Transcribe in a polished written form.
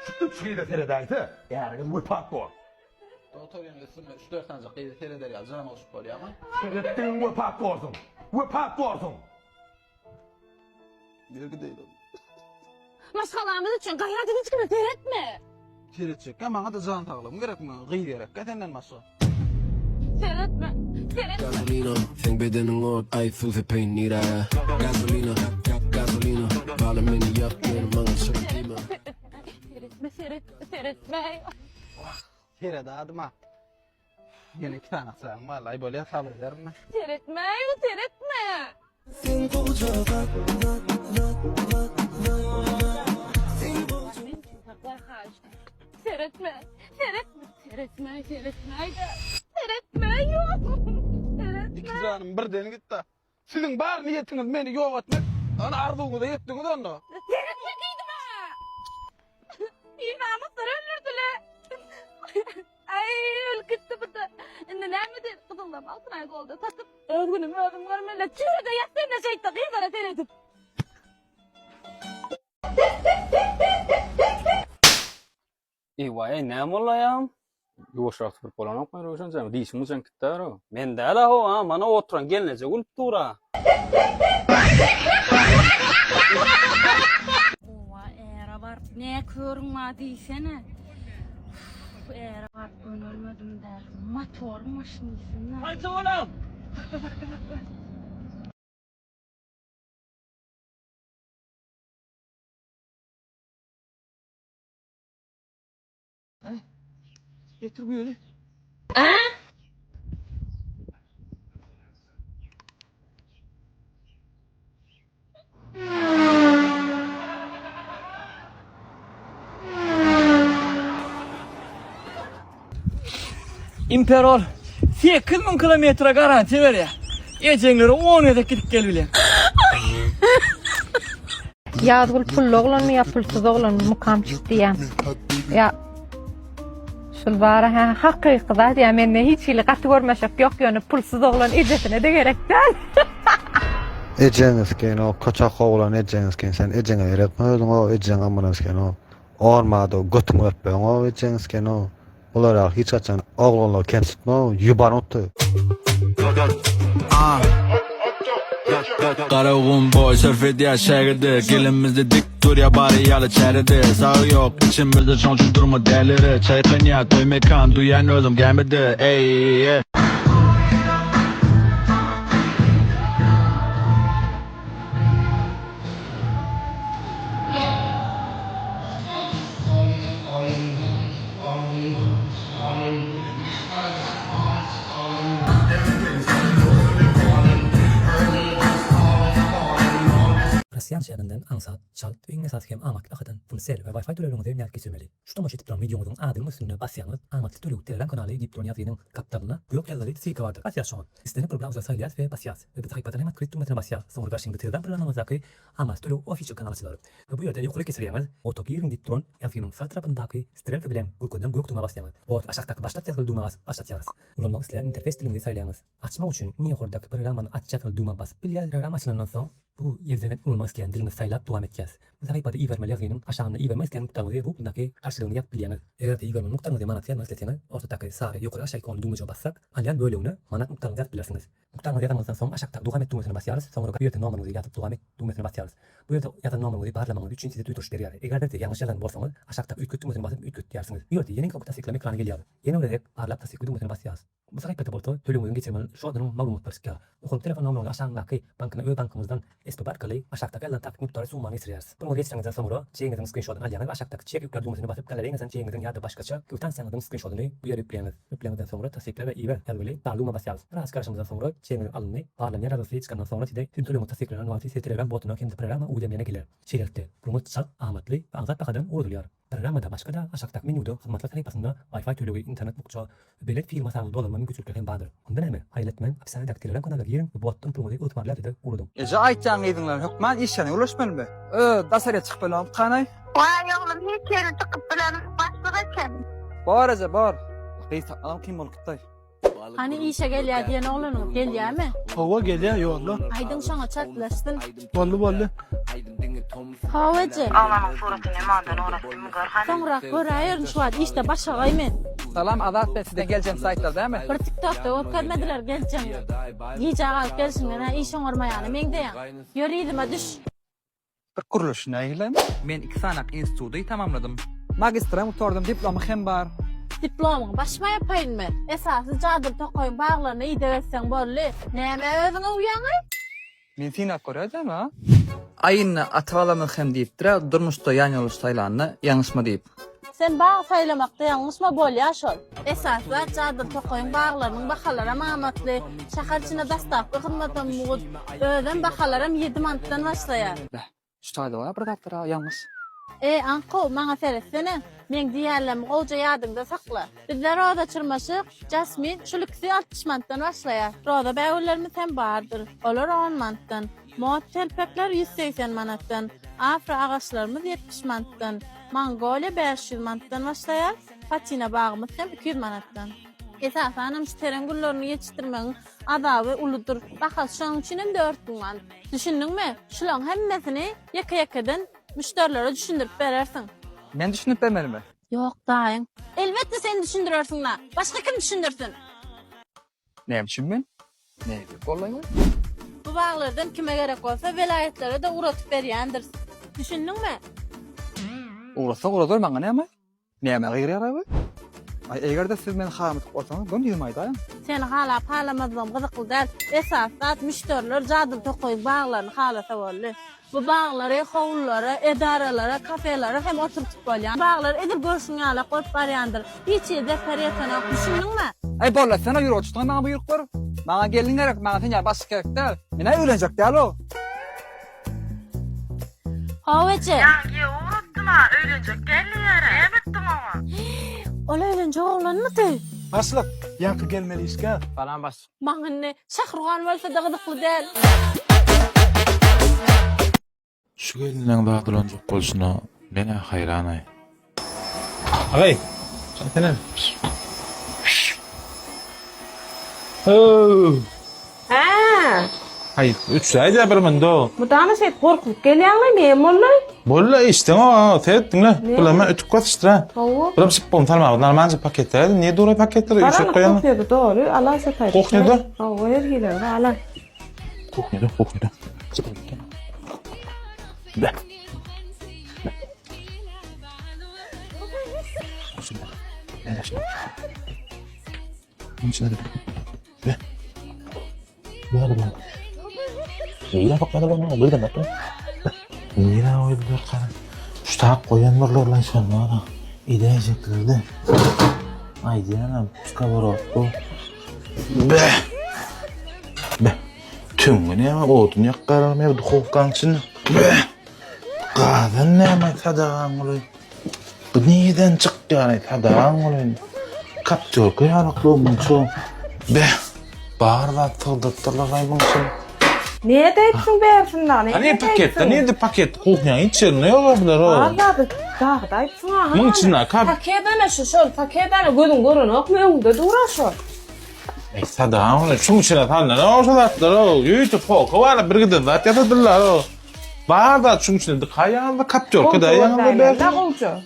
Şuttu çıkıydı teredaydı. Yarın bu pakko. Doktor yani 3-4 tane qeydi tereder ya canım oluşup oluyor ama. Teredayın bu pakko olsun. Bu pakko olsun. Belki değil oğlum. Maskalarımız için gayret hiç kimi seyretme. Seyredecek ama hadi can tağılım gerek mi? Qeydi gerek. Katenden maska. Seyretme. Seyretme. Gasolina, think bedenin ort, ay fülse peyn nira. Gasolina, gasolina, bağlı beni yak, benim bana şarkıyma. Seyretme. Terede adım ha. Yine 2 tane sağım vallahi böyle sabır ederim ben. Seyretme. Seyretme. İki canım birden gitti. Sizin bar niyetiniz beni yok etmek. Ana arzuğunuza yettiniz onda. Seyretmekiydi be. İmamızlar öldürdüler. Ay öl gitti bu da. Şimdi ne mi kızıldım altın ay oldu. Tatıp özgünüm görmeyle. Çürüde yaslarına şey takayım bana seyredip. Vay ne molayam? Yoşrak bir polana koyuyorsun sen. Dişimiz sen kitaro. Men de ala ho ha mana oturan gelnece ultura. Ova era var. Ne körün diysene. Era var ölmedim dersin. Motor maşinisinden. Haydi oğlum. Getir bu yolu. İmperial 8000 kilometre garanti ver ya. Eceğinleri 10 yedek gidip gel bile. Yazgul pullu oğlan mı ya pulsuz oğlan mı mukam çıktı ya. Ya şul bara ha hakkı kızar ya menne hiç ile katı görmeşek yok yani pulsuz oğlan ecesine de gerekten. Eceňizken o kaçak oğlan eceňizken sen eceňe eretmedin o eceň amanansken o ormada götüňi öpben o eceňizken o olara hiç açan oğlanlar kemsitme o yubanuttu. Karagun boy sörf ediyor şehirde. Gelimizde dik dur ya bari yalı çeride. Sağ yok içimizde çoğuncu durma derleri. Çay kanya toy mekan duyan özüm gelmedi. Ey Rasyan şehrinden ansat, çalt ve inge satkem amak akıdan pulsel ve wifi töleğinizi niyat geçirmeli. Şu tomoş etipten videomuzun adının üstüne basyanız amaklı töleği telefon kanalı Gipton yazının kaptanına bu yok yazılı sika vardır. Basyasyonu. İstediğiniz program uzasayız ve basyas. Ve bir takipten hemen kritik metre basyas. Sonra başında telefon programımızdaki amak töleği official kanalı silahır. Ve bu yerde yukarı kesiriyemiz. Otokirin Gipton yazının sağ tarafındaki strel ve bilen gülkodan bu yoktuğuna basyamayız. Bu aşağıdaki başlat yazıldığımız başlatacağız. Ulanmak isteyen interfez dilini sayılayınız. Açmak için niye yukarıdaki programın açıldığıma basıp bir program açılandan sonra bu yerden olmaz ki dilini sayılayıp devam edeceğiz. Bu sayfada i-vermeli yazının aşağında i-vermez ki noktanızı bu bundaki karşılığını yapabilirsiniz. Eğer de i-vermeli noktanızı manat yazmanız isterseniz ortadaki sağ yukarı aşağı ikonu düğmece bassak alayan böyle onu manat noktanızı yazabilirsiniz. Noktanızı yazmanızdan sonra aşağıda devam et düğmesine basıyoruz. Sonra bir yerde numaranızı yazıp devam et düğmesine basıyoruz. Bu yerde yazan numaranızı bağlamanız için size duyuruş veriyor. Eğer de yanlış yazan olsanız aşağıda üç kötü düğmesine basıp üç kötü diyersiniz. Bir yerde yeni kapıda sıkılma ekranı geliyor. Yeni olarak bağlayıp da sıkılma düğmesine basıyoruz. Bu sayfada bolto töleğimizin geçirmeli şu adının malumat barışka. Bu telefon numaranı aşağıdaki bankına ö bankamızdan esbab arkalı aşağıdaki alan takip miktarı sunmanı istiyoruz. Bunu geçtiğinizden sonra çeğinizin screenshot'unu alayanız aşağıdaki çek yükler düğmesine basıp galerinizin çeğinizin ya da başkaça kıvtansiyonunun screenshot'unu bu yere yükleyiniz. Yükleyinizden sonra tasdikle ve i-ver yazılı bağlığıma basıyoruz. Biraz karşımızdan sonra çeğinizin alını bağlanıya radyosu çıkandan sonra size tüm töleğimin tasdiklerini numarası telegram botuna kendi programa uydemeyene gelir. Şerifte bunu çal ahmetli ve azat bakadan uğurluyor. Programda başka da aşağıdaki menüde hizmetler sayfasında Wi-Fi töleği internet bukça belirli firma sağlığı dolanma mümkünlükleri vardır. Ondan hemen hayretmen hapishanedeki telegram kanalı girin ve bottan promoda ıtmarlar dedi uğradım. Ece aytcan edinler hükman işyana ulaşman mı? Dasarya çıkıp belam kanay. Vay oğlum hiç yere çıkıp bilen başlığa kem. Bar ece bar. Reis alam kim ol kıttay. Hani işe gelýär diýen oglanyň gelýärmi? Hava gelýär ýolda. Aydın şoňa çatlaşdyn. Boldy. Hawaje. Ağlamın suratyny mandan uğraşdymy görhan. Soňra göräýär şu wagt işte başagaýmyn. Salam Azat ben sizden geleceğim saytlar değil mi? Bir TikTokda öpkänmediler geleceğim. Giýje alyp gelişiňden ha iş oňarmaýany meň diýen. Ýöridime düş. Bir kuruluş näýilem? Men 2 sanak instituty tamamladım. Magistram utardym, diplomam hem bar. Diplomyň başma ýapaýynmy? Esasy jadyr tokoýun baglaryny ýyda berseň bolly. Näme özüňe uýaňy? Men sinap görýärdim ha. Aýyny atawalarmy hem diýipdir, durmuşda ýanýalyş saýlanyny ýanysma diýip. Sen bağ saylamakda ýalňysma bolýar şol. Esasy jadyr tokoýun baglarynyň bahalara mamatly, şahar içine dastapky hyzmatam mugud, özüm bahalaram 7 mantdan başlaýar. Ştaýda var bir daptara ýalňys. Anko, maňa seretsene. Men diýerlem goja ýadymda sakla. Bizler roda çyrmaşyk, jasmin, şulykysy 60 mantdan başlaýar. Roda bäwlerimiz hem bardyr. Olar 10 mantdan. Mot telpekler 180 manatdan. Afra agaçlarymyz 70 mantdan. Mongolia 500 mantdan başlaýar. Patina bagymyz hem 200 manatdan. Esasanam şu terengullarını yetiştirmenin adaby uludur. Bahas şoň üçin 4000 manat. Düşündiňmi? Şulaň hemmesini ýaka-ýakadan müşterilere düşündirip berersin. Men düşünüp bermedim. Yok daýyň. Elbetde sen düşündürersin la. Başga kim düşündürsün? Ne biçim men? Ne diýip bollaýar? Bu baglardan kime gerek bolsa velayetlere de uratyp berýändir. Düşündiňmi? Urasa uradur maňa näme? Näme gyrýar bu? Ay egerde siz men haýat bolsaňyz, bunu ýymaýdy aýan. Sen hala palamazam gyzykly däl. Esasat müşteriler jadyr tokoýup baglaryny halasa boldy. Bu bağları, howullara, edaralara, kafelara hem oturtup bolýan. Bağlar edip görüşüňe goýup barýandyr. Hiç ýerde peretana düşündiňmi? Ay bolla sana ýürüp tutmaň maňa buyruk ber. Maňa gelin gerek, maňa sen başga gerek däl. Men öýlenjek däl o. Hawaje. Ýa-ni uratdyma, öýlenjek gelýär. Emetdim ama. Ola öýlenjek oglanmady? Aslyk, ýanky gelmeli iskä. Falan bas. Maňyny şahrgan bolsa da gyzykly däl. Şu gelinen dağdılanjak bolşuna mene hayranay. Agay. Çantene. Ha, Hayır, 3 sayda bir mendo. bu dana şey korkup gelýärmi men bollay? Bolla işte o, teretdinle. Bulama ötüp katıştıra. Hawa. Buram sıppom talma, normalce paketler. Niye doğru paketleri üşek koyan? Koknada doğru, ala satay. Koknada? Hawa yergiler, ala. Koknada. Be. Be. Nira bakmadı bana, o bir de bakma. Nira oydular kanım. Şu tak koyanlarla lan şu an bana. İdeyeceklerdi. Ay diyanam, çıka bora. Be. Tüm gün ya, odun yakkarım evde kovkan içinde. Be. Kadın ne ama tadağın oluyor. Bu neyden çık yani tadağın oluyor. Kaptıyor ki yaraklığımın çoğu. Be. Bağırlar tığdırtırlar aybın çoğu. Niye deyipsin bersindan? Hani pakette, neydi paket? Kokyan içerine yok abiler o. Vallahi dağda deyipsin ha. Bunun içine kap. Paketane şol, paketane gözün görün okmuyum da duraşor. Tadağın oluyor. Şunun içine tanrı ne olsalatlar o. Yüyütü poku var bir gıdın zat yatadırlar o. Bağırlar şunun içine de kayanında kaptıyor ki da yanında bersin. Ne olacak?